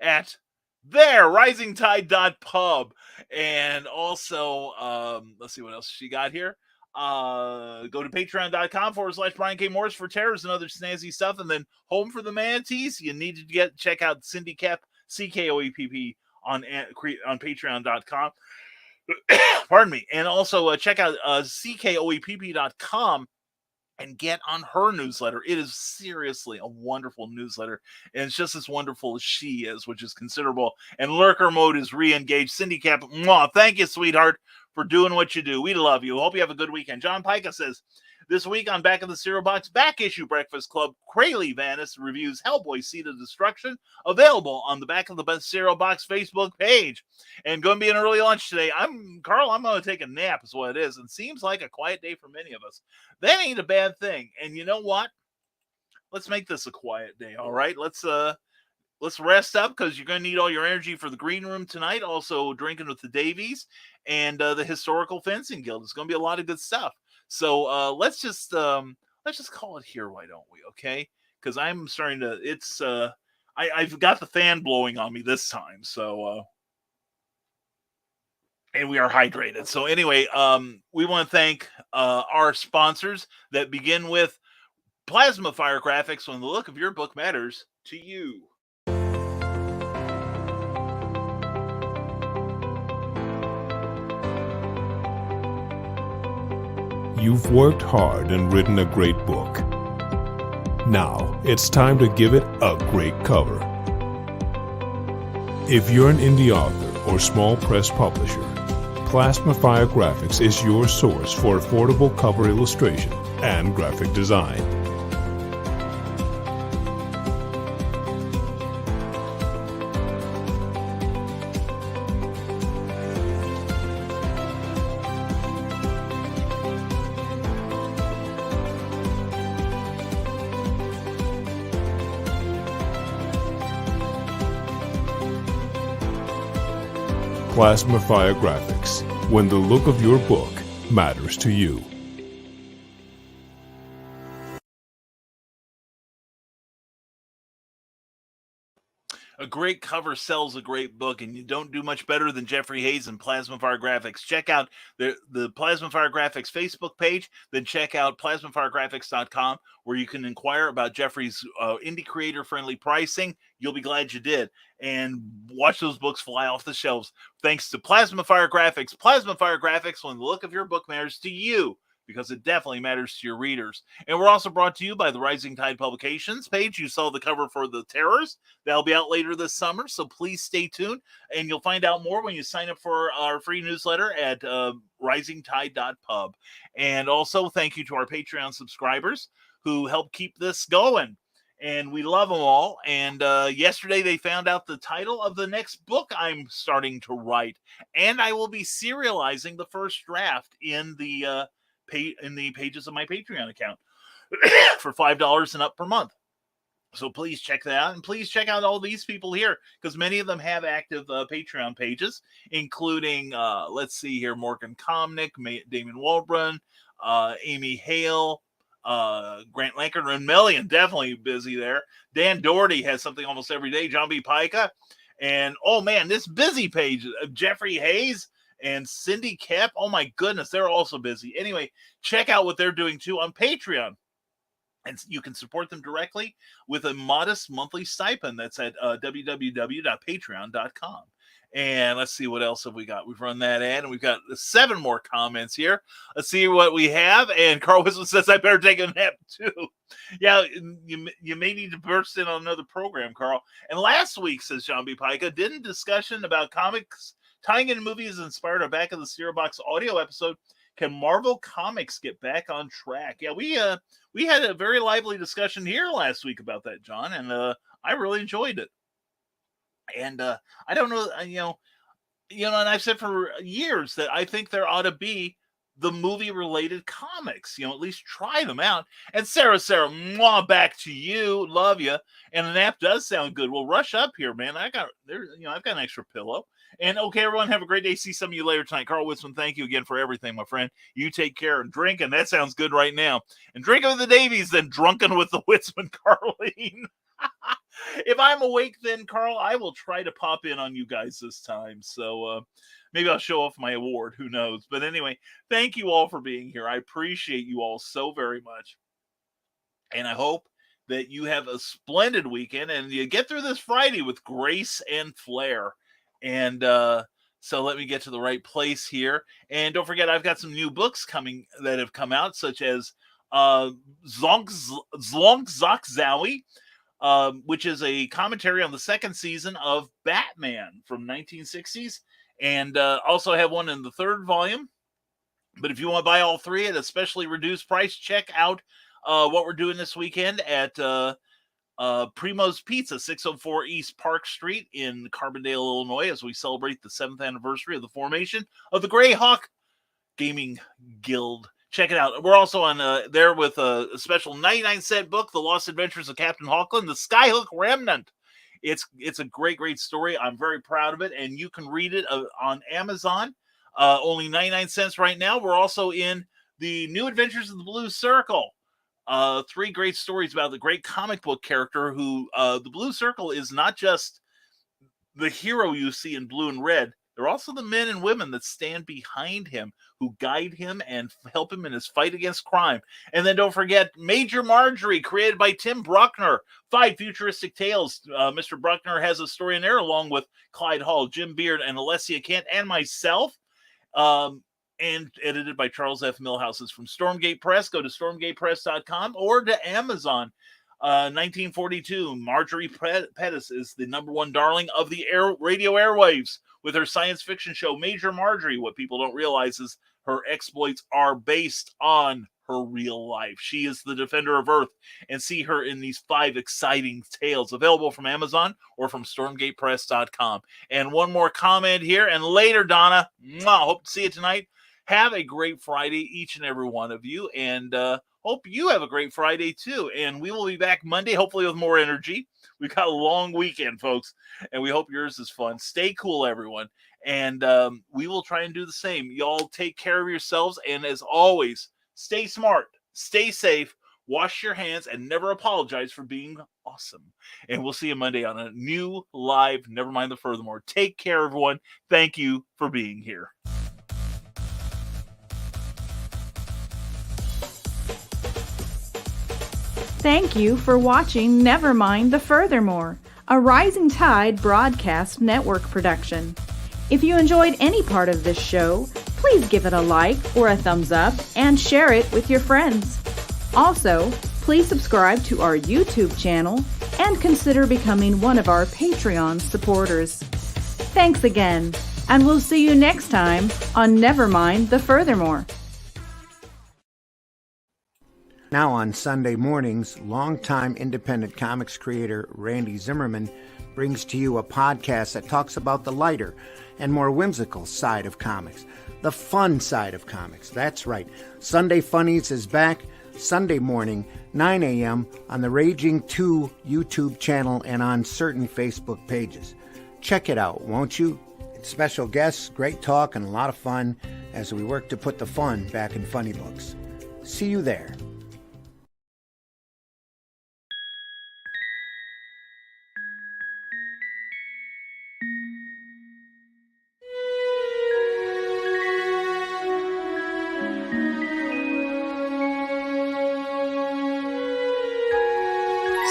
at there, risingtide.pub. And also, let's see what else she got here. Go to patreon.com/Brian K. Morris for terrors and other snazzy stuff. And then home for the manatees, you need to check out Cindy Cap, CKOEPP on patreon.com. Pardon me. And also check out CKOEPP.com and get on her newsletter. It is seriously a wonderful newsletter, and it's just as wonderful as she is, which is considerable. And Lurker Mode is re-engaged. Cindy Cap, thank you, sweetheart, for doing what you do. We love you. Hope you have a good weekend. John Pica says, this week on Back of the Cereal Box, Back Issue Breakfast Club, Crayley Vanis reviews Hellboy Seed of Destruction, available on the Back of the Cereal Box Facebook page. And going to be an early lunch today. I'm going to take a nap is what it is. And seems like a quiet day for many of us. That ain't a bad thing. And you know what? Let's make this a quiet day, all right? Let's rest up, because you're going to need all your energy for the green room tonight. Also, drinking with the Davies and the Historical Fencing Guild. It's going to be a lot of good stuff. So let's just call it here, why don't we? Okay, because I'm starting to. It's I've got the fan blowing on me this time. So and we are hydrated. So anyway, we want to thank our sponsors that begin with Plasma Fire Graphics. When the look of your book matters to you. You've worked hard and written a great book. Now, it's time to give it a great cover. If you're an indie author or small press publisher, Plasma Fire Graphics is your source for affordable cover illustration and graphic design. Plasma Fri-YAY Graphics, when the look of your book matters to you. A great cover sells a great book, and you don't do much better than Jeffrey Hayes and Plasma Fri-YAY Graphics. Check out the Plasma Fri-YAY Graphics Facebook page, then check out plasmafrigraphics.com, where you can inquire about Jeffrey's indie creator-friendly pricing. You'll be glad you did. And watch those books fly off the shelves. Thanks to Plasma Fri-YAY Graphics. Plasma Fri-YAY Graphics, when the look of your book matters to you, because it definitely matters to your readers. And we're also brought to you by the Rising Tide Publications page. You saw the cover for The Terrors. That'll be out later this summer, so please stay tuned. And you'll find out more when you sign up for our free newsletter at risingtide.pub. And also, thank you to our Patreon subscribers who help keep this going. And we love them all. And yesterday they found out the title of the next book I'm starting to write. And I will be serializing the first draft in the pages of my Patreon account for $5 and up per month. So please check that out, and please check out all these people here, because many of them have active Patreon pages, including let's see here, Morgan Komnick, Damon Waldron, Amy Hale, Grant Lankard, and Mellion, definitely busy there. Dan Doherty has something almost every day. John B. Pica, and oh man, this busy page, Jeffrey Hayes and Cindy Kep, oh my goodness, they're also busy. Anyway, check out what they're doing too on Patreon. And you can support them directly with a modest monthly stipend. That's at www.patreon.com. And let's see, what else have we got? We've run that ad, and we've got 7 more comments here. Let's see what we have. And Carl Whistle says, I better take a nap too. Yeah, you may need to burst in on another program, Carl. And last week, says John B. Pica, didn't discussion about comics tying in movies inspired our Back of the Cereal Box audio episode? Can Marvel Comics get back on track? Yeah, we had a very lively discussion here last week about that, John, and I really enjoyed it. And I don't know, and I've said for years that I think there ought to be the movie-related comics. At least try them out. And Sarah, mwah, back to you, love you. And the nap does sound good. Well, rush up here, man. I've got an extra pillow. And okay, everyone, have a great day. See some of you later tonight. Carl Witzman, thank you again for everything, my friend. You take care and drink, and that sounds good right now. And drink with the Davies, then drunken with the Witzman, Carlene. If I'm awake, then Carl, I will try to pop in on you guys this time. So maybe I'll show off my award. Who knows? But anyway, thank you all for being here. I appreciate you all so very much. And I hope that you have a splendid weekend and you get through this Friday with grace and flair. And so let me get to the right place here. And don't forget, I've got some new books coming that have come out, such as Zlonk Zok Zowie, which is a commentary on the second season of Batman from 1960s. And also have one in the 3rd volume. But if you want to buy all 3 at a specially reduced price, check out what we're doing this weekend at Primo's Pizza, 604 East Park Street in Carbondale, Illinois, as we celebrate the 7th anniversary of the formation of the Greyhawk Gaming Guild. Check it out. We're also on there with a special 99-cent book, The Lost Adventures of Captain Hawkland, The Skyhook Remnant. It's a great, great story. I'm very proud of it, and you can read it on Amazon. Only 99 cents right now. We're also in the New Adventures of the Blue Circle. 3 great stories about the great comic book character who the Blue Circle is not just the hero you see in blue and red. They're also the men and women that stand behind him, who guide him and help him in his fight against crime. And then don't forget Major Marjorie, created by Tim Bruckner. 5 futuristic tales. Mr. Bruckner has a story in there along with Clyde Hall, Jim Beard, and Alessia Kent, and myself. And edited by Charles F. Millhouse. It's from Stormgate Press. Go to stormgatepress.com or to Amazon. 1942, Marjorie Pettis is the #1 darling of the radio airwaves with her science fiction show, Major Marjorie. What people don't realize is her exploits are based on her real life. She is the defender of Earth, and see her in these 5 exciting tales, available from Amazon or from stormgatepress.com. And one more comment here, and later, Donna, hope to see you tonight. Have a great Friday, each and every one of you, and Hope you have a great Friday, too. And we will be back Monday, hopefully with more energy. We've got a long weekend, folks, and we hope yours is fun. Stay cool, everyone. And we will try and do the same. Y'all take care of yourselves. And as always, stay smart, stay safe, wash your hands, and never apologize for being awesome. And we'll see you Monday on a new live Nevermind the Furthermore. Take care, everyone. Thank you for being here. Thank you for watching Nevermind the Furthermore, a Rising Tide Broadcast Network production. If you enjoyed any part of this show, please give it a like or a thumbs up and share it with your friends. Also, please subscribe to our YouTube channel and consider becoming one of our Patreon supporters. Thanks again, and we'll see you next time on Nevermind the Furthermore. Now on Sunday mornings, longtime independent comics creator Randy Zimmerman brings to you a podcast that talks about the lighter and more whimsical side of comics, the fun side of comics. That's right. Sunday Funnies is back Sunday morning, 9 a.m. on the Raging 2 YouTube channel and on certain Facebook pages. Check it out, won't you? Special guests, great talk, and a lot of fun as we work to put the fun back in funny books. See you there.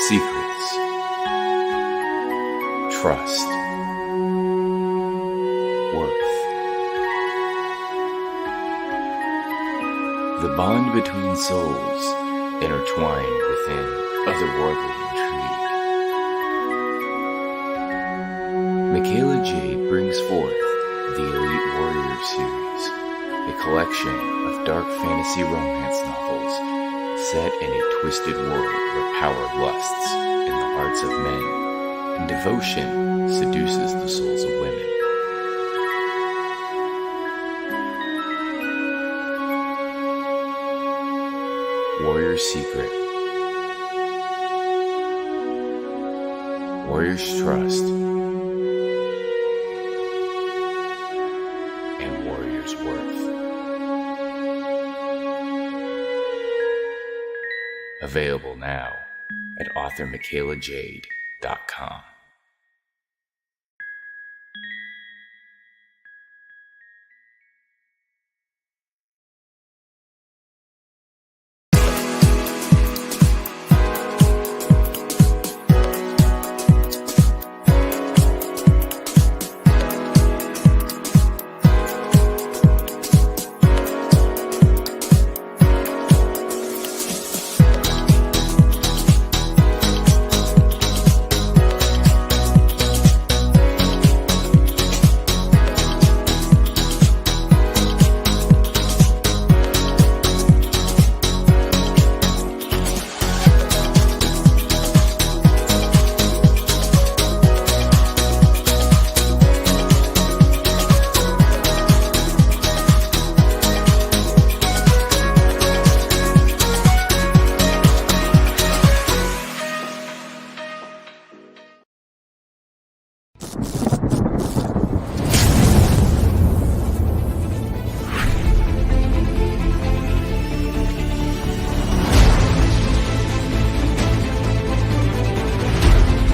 Secrets, trust, worth. The bond between souls intertwined within otherworldly intrigue. Michaela Jade brings forth the Elite Warrior series, a collection of dark fantasy romance novels set in a twisted world where power lusts in the hearts of men, and devotion seduces the souls of women. Warrior's Secret, Warrior's Trust, and Warrior's Worth. Available now at authormichaelajade.com.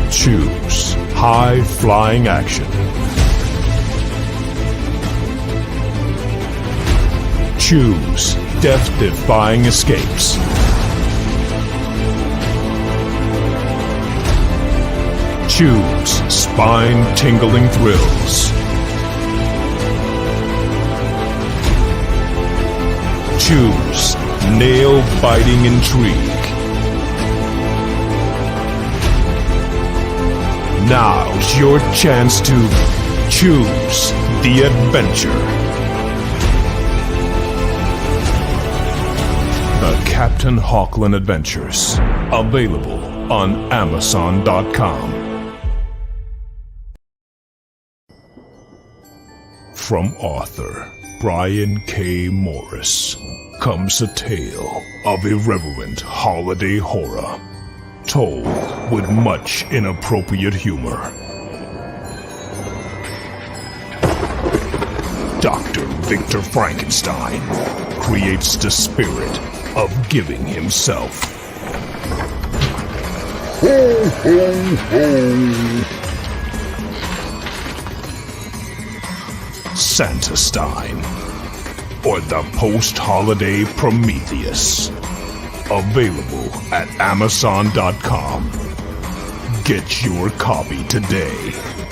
Choose high-flying action. Choose death-defying escapes. Choose spine-tingling thrills. Choose nail-biting intrigue. Now's your chance to choose the adventure. The Captain Hawkland Adventures. Available on Amazon.com. From author Brian K. Morris comes a tale of irreverent holiday horror, told with much inappropriate humor. Dr. Victor Frankenstein creates the spirit of giving himself. Ho, ho, ho. Santa-Stein, or the post-holiday Prometheus. Available at Amazon.com. Get your copy today.